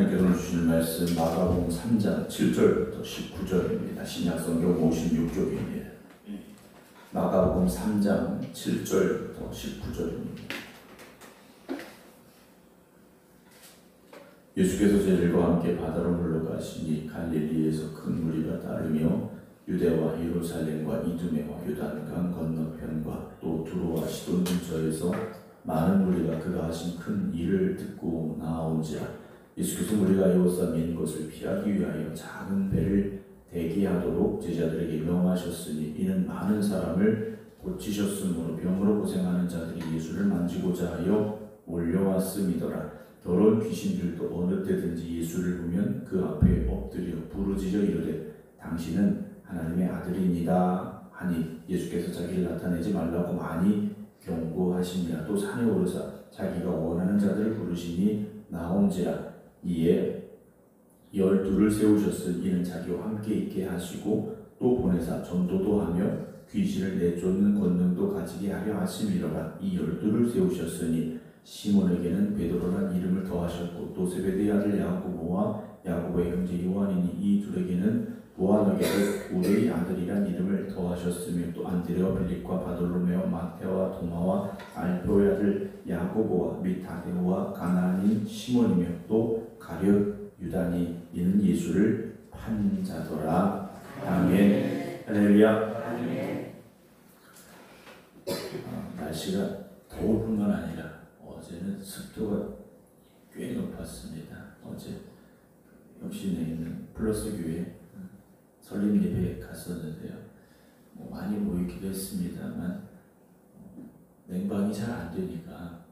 하나님께서 오늘 주시는 말씀 마가복음 3장 7절부터 19절입니다. 신약성경 56쪽입니다. 마가복음 3장 7절부터 19절입니다. 예수께서 제자들과 함께 바다로 물러가시니 갈릴리에서 큰 무리가 따르며 유대와 예루살렘과 이두메와 요단강 건너편과 또 두로와 시돈 근처에서 많은 무리가 그가 하신 큰 일을 듣고 나아온지라. 예수께서 무리가 에워싸인 것을 피하기 위하여 작은 배를 대기하도록 제자들에게 명하셨으니 이는 많은 사람을 고치셨으므로 병으로 고생하는 자들이 예수를 만지고자 하여 몰려왔음이더라. 더러운 귀신들도 어느 때든지 예수를 보면 그 앞에 엎드려 부르짖어 이르되 당신은 하나님의 아들이니이다 하니 예수께서 자기를 나타내지 말라고 많이 경고하시니라. 또 산에 오르사 자기가 원하는 자들을 부르시니 나온지라. 이에 12를 세우셨으니 이는 자기와 함께 있게 하시고 또 보내사 전도도 하며 귀신을 내쫓는 권능도 가지게 하려 하심이로라. 이 12를 세우셨으니 시몬에게는 베드로란 이름을 더하셨고 또 세베대의 아들 야고보와 야고보의 형제 요한이니 이 둘에게는 보아너게도 우리의 아들이란 이름을 더하셨으며 또 안드레와 빌립과 바돌로메와 마테와 도마와 알페오의 아들 야고보와 및 다데오와 가나안인 시몬이며 또 가룟 유다니 이는 예수를 판 자더라. 아멘. 할렐루야. 날씨가 더울 뿐만 아니라 어제는 습도가 꽤 높았습니다. 어제 역시내 있는 플러스 교회 설립 예배에 갔었는데요. 많이 모이기도 했습니다만 냉방이 잘 안 되니까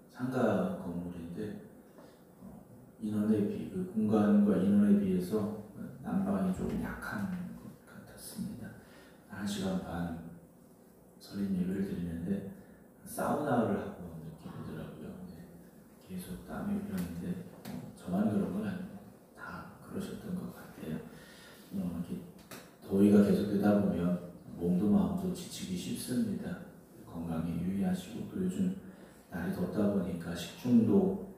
상가 건물인데 인원에 비, 그 공간과 인원에 비해서 난방이 좀 약한 것 같았습니다. 1시간 반 설립 예배를 드리는데 사우나를 하고 느끼더라고요. 계속 땀이 흐르는데 저만 그런 건 아니고 다 그러셨던 것 같아요. 이렇게 더위가 계속되다 보면 몸도 마음도 지치기 쉽습니다. 건강에 유의하시고 또 요즘 날이 덥다 보니까 식중독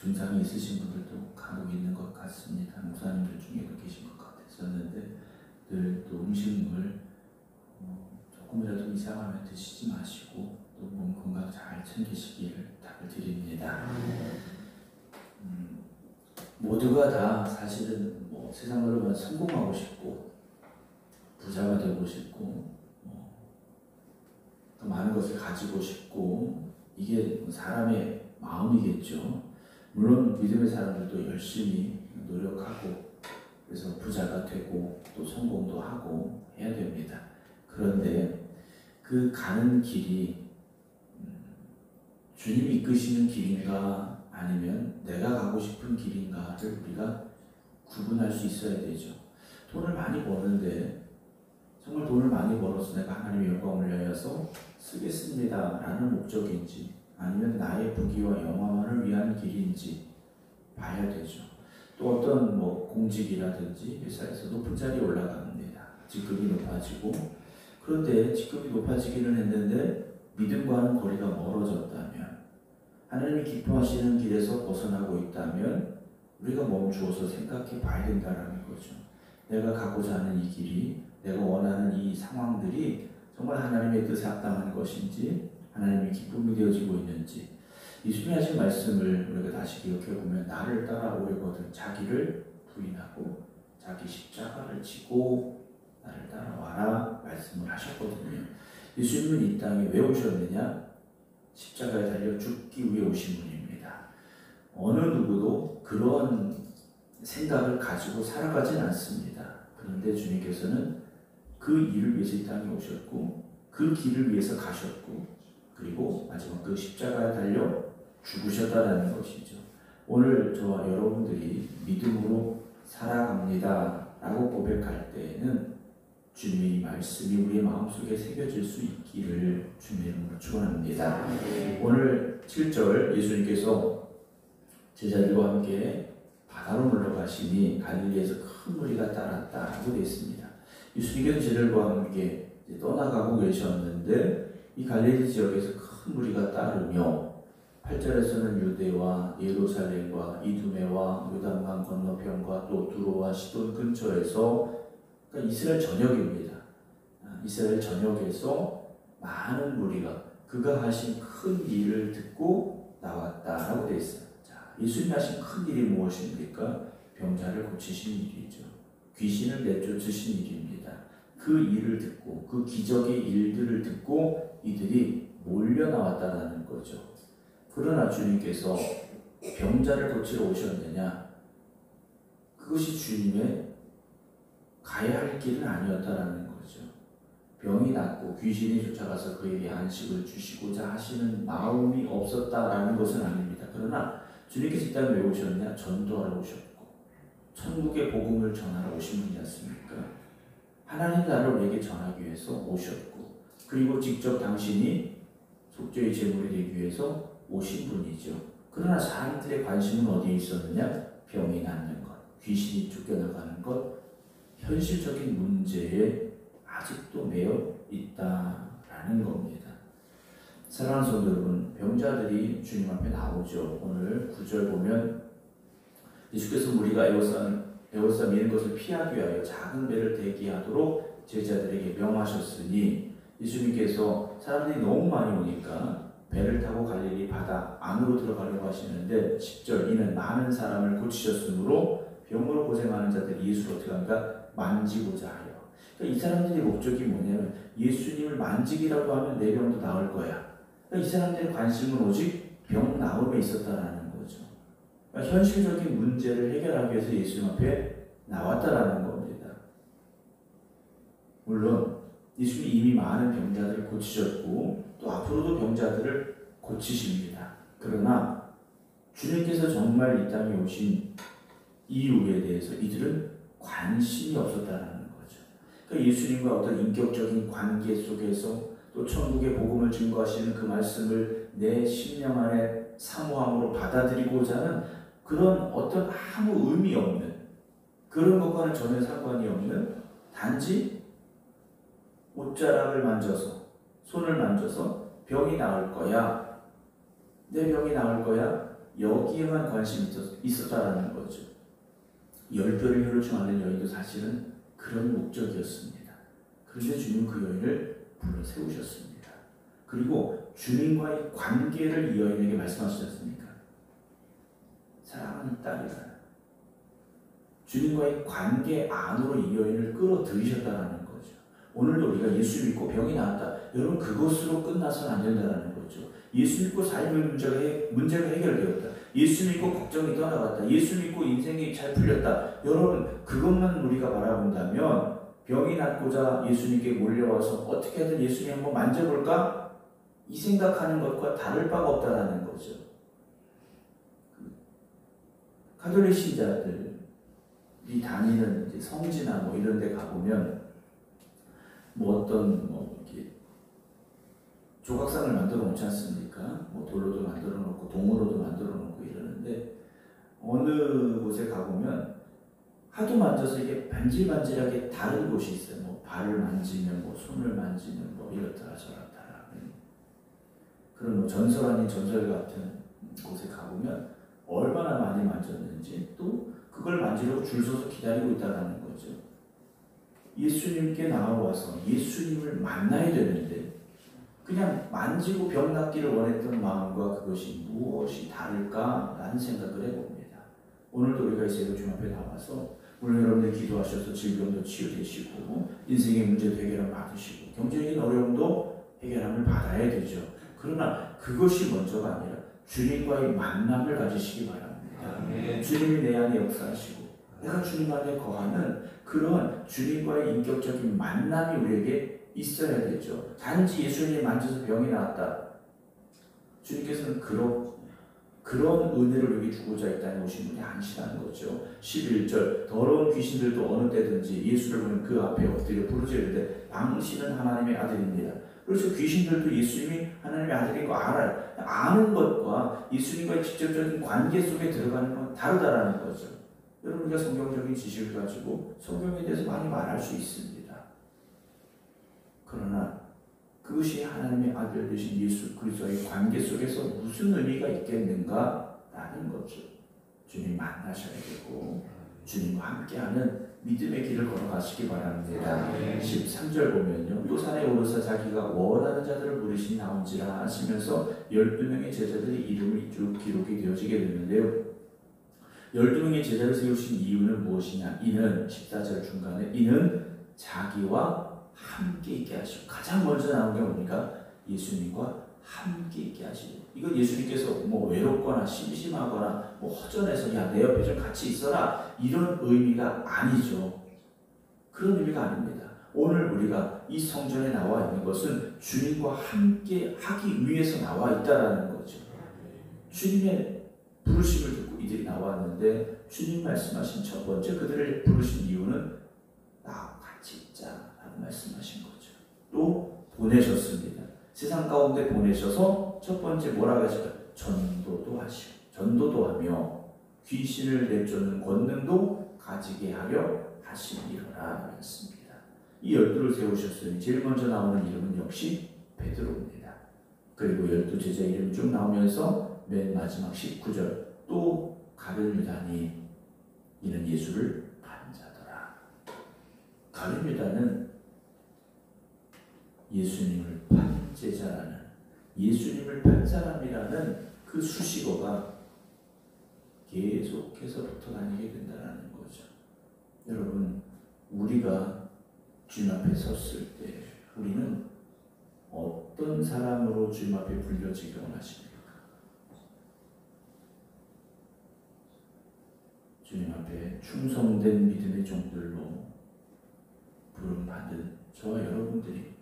증상이 있으신 분들도 간혹 있는 것 같습니다. 목사님들 중에도 계신 것 같았었는데 늘 또 음식물 조금이라도 이상하면 드시지 마시고 또 몸 건강 잘 챙기시기를 부탁을 드립니다. 모두가 다 사실은 세상으로 보면 성공하고 싶고 부자가 되고 싶고 더 많은 것을 가지고 싶고 이게 사람의 마음이겠죠. 물론 믿음의 사람들도 열심히 노력하고 그래서 부자가 되고 또 성공도 하고 해야 됩니다. 그런데 그 가는 길이 주님이 이끄시는 길인가 아니면 내가 가고 싶은 길인가를 우리가 구분할 수 있어야 되죠. 돈을 많이 버는데 정말 돈을 많이 벌어서 내가 하나님의 영광을 위하여서 쓰겠습니다 라는 목적인지 아니면 나의 부귀와 영화만을 위한 길인지 봐야 되죠. 또 어떤 공직이라든지 회사에서 높은 자리에 올라갑니다. 직급이 높아지고 그런데 직급이 높아지기는 했는데 믿음과는 거리가 멀어졌다면 하나님이 기뻐하시는 길에서 벗어나고 있다면 우리가 멈추어서 생각해 봐야 된다는 거죠. 내가 가고자 하는 이 길이 내가 원하는 이 상황들이 정말 하나님의 뜻에 합당한 것인지 하나님의 기쁨이 되어지고 있는지 이 중요하신 말씀을 우리가 다시 기억해 보면 나를 따라오려거든 자기를 부인하고 자기 십자가를 지고 나를 따라와라 말씀을 하셨거든요. 예수님은 이 땅에 왜 오셨느냐? 십자가에 달려 죽기 위해 오신 분입니다. 어느 누구도 그런 생각을 가지고 살아가진 않습니다. 그런데 주님께서는 그 일을 위해서 이 땅에 오셨고 그 길을 위해서 가셨고 그리고 마지막 그 십자가에 달려 죽으셨다라는 것이죠. 오늘 저와 여러분들이 믿음으로 살아갑니다 라고 고백할 때에는 주님의 이 말씀이 우리의 마음속에 새겨질 수 있기를 주님의 이름으로 축원합니다. 오늘 7절 예수님께서 제자들과 함께 바다로 물러가시니 갈릴리에서 큰 무리가 따랐다라고 되어 있습니다. 예수님께서 제자들과 함께 떠나가고 계셨는데 이 갈릴리 지역에서 큰 무리가 따르며 8절에서는 유대와 예루살렘과 이두메와 요단강 건너편과 또 두로와 시돈 근처에서, 그러니까 이스라엘 전역입니다. 이스라엘 전역에서 많은 무리가 그가 하신 큰 일을 듣고 나왔다라고 되어 있어요. 자, 예수님이 하신 큰 일이 무엇입니까? 병자를 고치신 일이죠. 귀신을 내쫓으신 일입니다. 그 일을 듣고 그 기적의 일들을 듣고 이들이 몰려 나왔다라는 거죠. 그러나 주님께서 병자를 고치러 오셨느냐? 그것이 주님의 가야 할 길은 아니었다라는 거죠. 병이 낫고 귀신이 쫓아가서 그에게 안식을 주시고자 하시는 마음이 없었다라는 것은 아닙니다. 그러나 주님께서 이 땅에 왜 오셨냐? 전도하러 오셨고 천국의 복음을 전하러 오신 분이 었습니까? 하나님 나라를 우리에게 전하기 위해서 오셨고, 그리고 직접 당신이 속죄의 제물이 되기 위해서 오신 분이죠. 그러나 사람들의 관심은 어디에 있었느냐? 병이 낫는 것, 귀신이 쫓겨나가는 것, 현실적인 문제에 아직도 매여 있다라는 겁니다. 사랑하는 성도 여러분, 병자들이 주님 앞에 나오죠. 오늘 9절 보면 예수께서 무리가 에워싸 미는 것을 피하기 위하여 작은 배를 대기하도록 제자들에게 명하셨으니, 예수님께서 사람들이 너무 많이 오니까 배를 타고 갈릴리 바다 안으로 들어가려고 하시는데 10절, 이는 많은 사람을 고치셨으므로 병으로 고생하는 자들이 예수를 어떻게 합니까? 만지고자 하여. 그러니까 이 사람들의 목적이 뭐냐면 예수님을 만지기라도 하면 내 병도 나을 거야. 그러니까 이 사람들의 관심은 오직 병 나음에 있었다라는 거죠. 그러니까 현실적인 문제를 해결하기 위해서 예수님 앞에 나왔다라는 겁니다. 물론 예수님이 이미 많은 병자들을 고치셨고 또 앞으로도 병자들을 고치십니다. 그러나 주님께서 정말 이 땅에 오신 이유에 대해서 이들은 관심이 없었다는 거죠. 그러니까 예수님과 어떤 인격적인 관계 속에서 또 천국의 복음을 증거하시는 그 말씀을 내 심령 안에 사모함으로 받아들이고자 하는 그런 어떤 아무 의미 없는, 그런 것과는 전혀 상관이 없는, 단지 옷자락을 만져서, 손을 만져서 병이 나을 거야, 내 병이 나을 거야, 여기에만 관심이 있었다라는 거죠. 10별을 혈루증 앓는 여인도 사실은 그런 목적이었습니다. 그런데 주님 그 여인을 불러 세우셨습니다. 그리고 주님과의 관계를 이 여인에게 말씀하시지 않습니까? 사랑하는 딸이라. 주님과의 관계 안으로 이 여인을 끌어들이셨다는 거죠. 오늘도 우리가 예수 믿고 병이 나았다. 여러분, 그것으로 끝나서는 안 된다는 거죠. 예수 믿고 삶의 문제가 해결되었다. 예수 믿고 걱정이 떠나갔다. 예수 믿고 인생이 잘 풀렸다. 여러분, 그것만 우리가 바라본다면 병이 낫고자 예수님께 몰려와서 어떻게든 예수님 한번 만져볼까? 이 생각하는 것과 다를 바가 없다는 거죠. 가톨릭 신자들이 다니는 이제 성지나 뭐 이런 데 가보면 뭐 어떤 이렇게 조각상을 만들어 놓지 않습니까? 뭐 돌로도 만들어 놓고 동으로도 만들어 놓고 이러는데, 어느 곳에 가보면 하도 만져서 이게 반질반질하게 다른 곳이 있어요. 뭐 발을 만지면, 뭐 손을 만지면, 뭐 이렇더라 저렇더라. 그런 뭐 전설 아닌 전설 같은 곳에 가보면 얼마나 많이 만졌는지, 또 그걸 만지려고 줄 서서 기다리고 있다는 거죠. 예수님께 나와서 예수님을 만나야 되는데 그냥 만지고 병 낫기를 원했던 마음과 그것이 무엇이 다를까라는 생각을 해봅니다. 오늘도 우리가 이 새벽 주님 앞에 나와서 물론 여러분들 기도하셔서 질병도 치유되시고 인생의 문제도 해결을 받으시고 경제적인 어려움도 해결함을 받아야 되죠. 그러나 그것이 먼저가 아니라 주님과의 만남을 가지시기 바랍니다. 주님이 내 안에 역사하시고 내가 주님 안에 거하는 그런 주님과의 인격적인 만남이 우리에게 있어야 되죠. 단지 예수님이 만져서 병이 나았다. 주님께서는 그런 은혜를 우리에게 주고자 이 땅에 오신 분이 아니시라는 거죠. 11절, 더러운 귀신들도 어느 때든지 예수를 보면 그 앞에 엎드려 부르짖으되 당신은 하나님의 아들입니다. 그래서 귀신들도 예수님이 하나님의 아들인 거 알아요. 아는 것과 예수님과의 직접적인 관계 속에 들어가는 건 다르다라는 거죠. 여러분, 우리가 성경적인 지식을 가지고 성경에 대해서 많이 말할 수 있습니다. 그러나 그것이 하나님의 아들 되신 예수 그리스도의 관계 속에서 무슨 의미가 있겠는가라는 거죠. 주님 만나셔야 되고 주님과 함께하는 믿음의 길을 걸어가시기 바랍니다. 13절 보면요. 또 산에 오르사 자기가 원하는 자들을 부르시니 나온지라 하시면서 12명의 제자들의 이름이 쭉 기록이 되어지게 되는데요. 12명의 제자를 세우신 이유는 무엇이냐? 이는 14절 중간에 이는 자기와 함께 있게 하시고, 가장 먼저 나온 게 뭡니까? 예수님과 함께 있게 하시고, 이건 예수님께서 뭐 외롭거나 심심하거나 뭐 허전해서 야 내 옆에 좀 같이 있어라 이런 의미가 아니죠. 그런 의미가 아닙니다. 오늘 우리가 이 성전에 나와 있는 것은 주님과 함께 하기 위해서 나와 있다라는 거죠. 주님의 부르심을 듣고 이들이 나왔는데 주님 말씀하신 첫 번째 그들을 부르신 이유는 나와 같이 있자라고 말씀하신 거죠. 또 보내셨습니다. 세상 가운데 보내셔서 첫 번째 뭐라고 하실까요? 전도도 하시고 전도도 하며 귀신을 내쫓는 권능도 가지게 하려 하심이로라 했습니다. 이 12를 세우셨으니 제일 먼저 나오는 이름은 역시 베드로입니다. 그리고 12제자 이름이 쭉 나오면서 맨 마지막 19절 또 가룟 유다니 이는 예수를 판 자더라. 가룟 유다는 예수님을 판 제자라는, 예수님을 판 사람이라는 그 수식어가 계속해서 붙어다니게 된다는 거죠. 여러분, 우리가 주님 앞에 섰을 때 우리는 어떤 사람으로 주님 앞에 불려지기 원하십니까? 주님 앞에 충성된 믿음의 종들로 부름받은 저와 여러분들이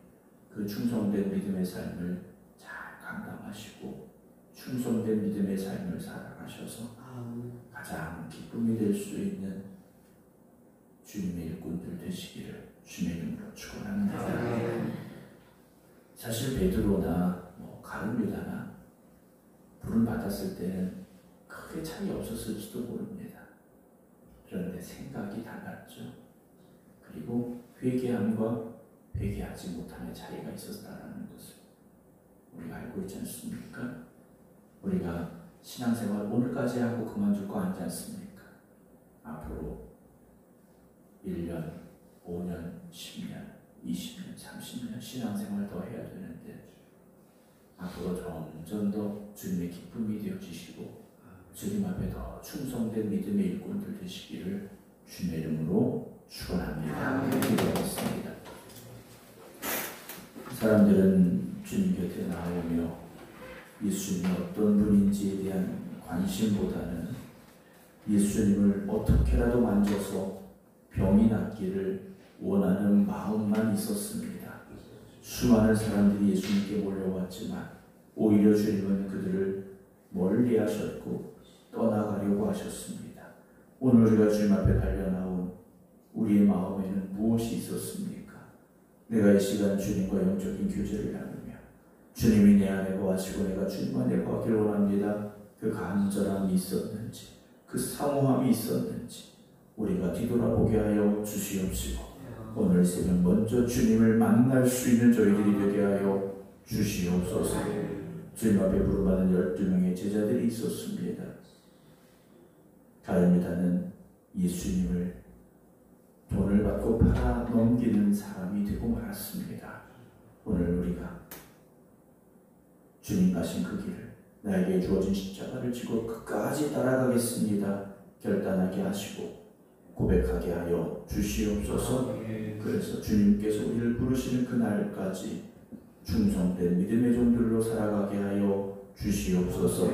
그 충성된 믿음의 삶을 잘 감당하시고 충성된 믿음의 삶을 살아가셔서 가장 기쁨이 될 수 있는 주님의 일꾼들 되시기를 주님의 이름으로 축원합니다. 사실 베드로나 가룟 유다나 부름 받았을 때는 크게 차이 없었을지도 모릅니다. 그런데 생각이 달랐죠. 그리고 회개함과 회개하지 못함의 차이가 있었다는 것을 우리가 알고 있지 않습니까? 우리가 신앙생활 오늘까지 하고 그만둘 거 아니지 않습니까? 앞으로 1년, 5년, 10년, 20년, 30년 신앙생활 더 해야 되는데 앞으로 점점 더 주님의 기쁨이 되어지시고 주님 앞에 더 충성된 믿음의 일꾼들 되시기를 주님의 이름으로 축원합니다. 기도하겠습니다. 사람들은 주님 곁에 나오며 예수님이 어떤 분인지에 대한 관심보다는 예수님을 어떻게라도 만져서 병이 낫기를 원하는 마음만 있었습니다. 수많은 사람들이 예수님께 몰려왔지만 오히려 주님은 그들을 멀리 하셨고 떠나가려고 하셨습니다. 오늘 우리가 주님 앞에 달려나온 우리의 마음에는 무엇이 있었습니까? 내가 이 시간 주님과 영적인 교제를 나누며 주님이 내 안에 거하시고 내가 주님 안에 거하기를 원합니다. 그 간절함이 있었는지, 그 사모함이 있었는지 우리가 뒤돌아보게 하여 주시옵시고 오늘 새벽 먼저 주님을 만날 수 있는 저희들이 되게 하여 주시옵소서. 주님 앞에 부름받은 12명의 제자들이 있었습니다. 가룟 유다는 예수님을 돈을 받고 팔아 넘기는 사람이 되고 말았습니다. 오늘 우리가 주님 가신 그 길을 나에게 주어진 십자가를 지고 끝까지 따라가겠습니다. 결단하게 하시고 고백하게 하여 주시옵소서. 그래서 주님께서 우리를 부르시는 그날까지 충성된 믿음의 종들로 살아가게 하여 주시옵소서.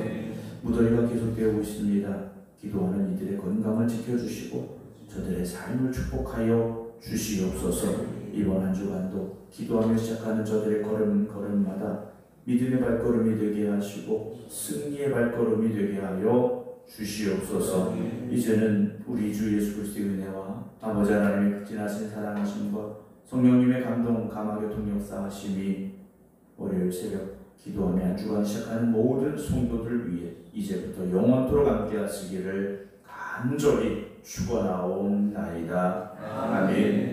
무더위가 계속되고 있습니다. 기도하는 이들의 건강을 지켜주시고 저들의 삶을 축복하여 주시옵소서. 이번 한 주간도 기도하며 시작하는 저들의 걸음마다 믿음의 발걸음이 되게 하시고 승리의 발걸음이 되게 하여 주시옵소서. 이제는 우리 주 예수 그리스도의 은혜와 아버지 하나님의 극진하신 사랑하심과 성령님의 감동 감화교통 역사하심이 월요일 새벽 기도하며 한 주간 시작하는 모든 성도들 위해 이제부터 영원토록 함께 하시기를 간절히 축원하옵나이다. 아멘.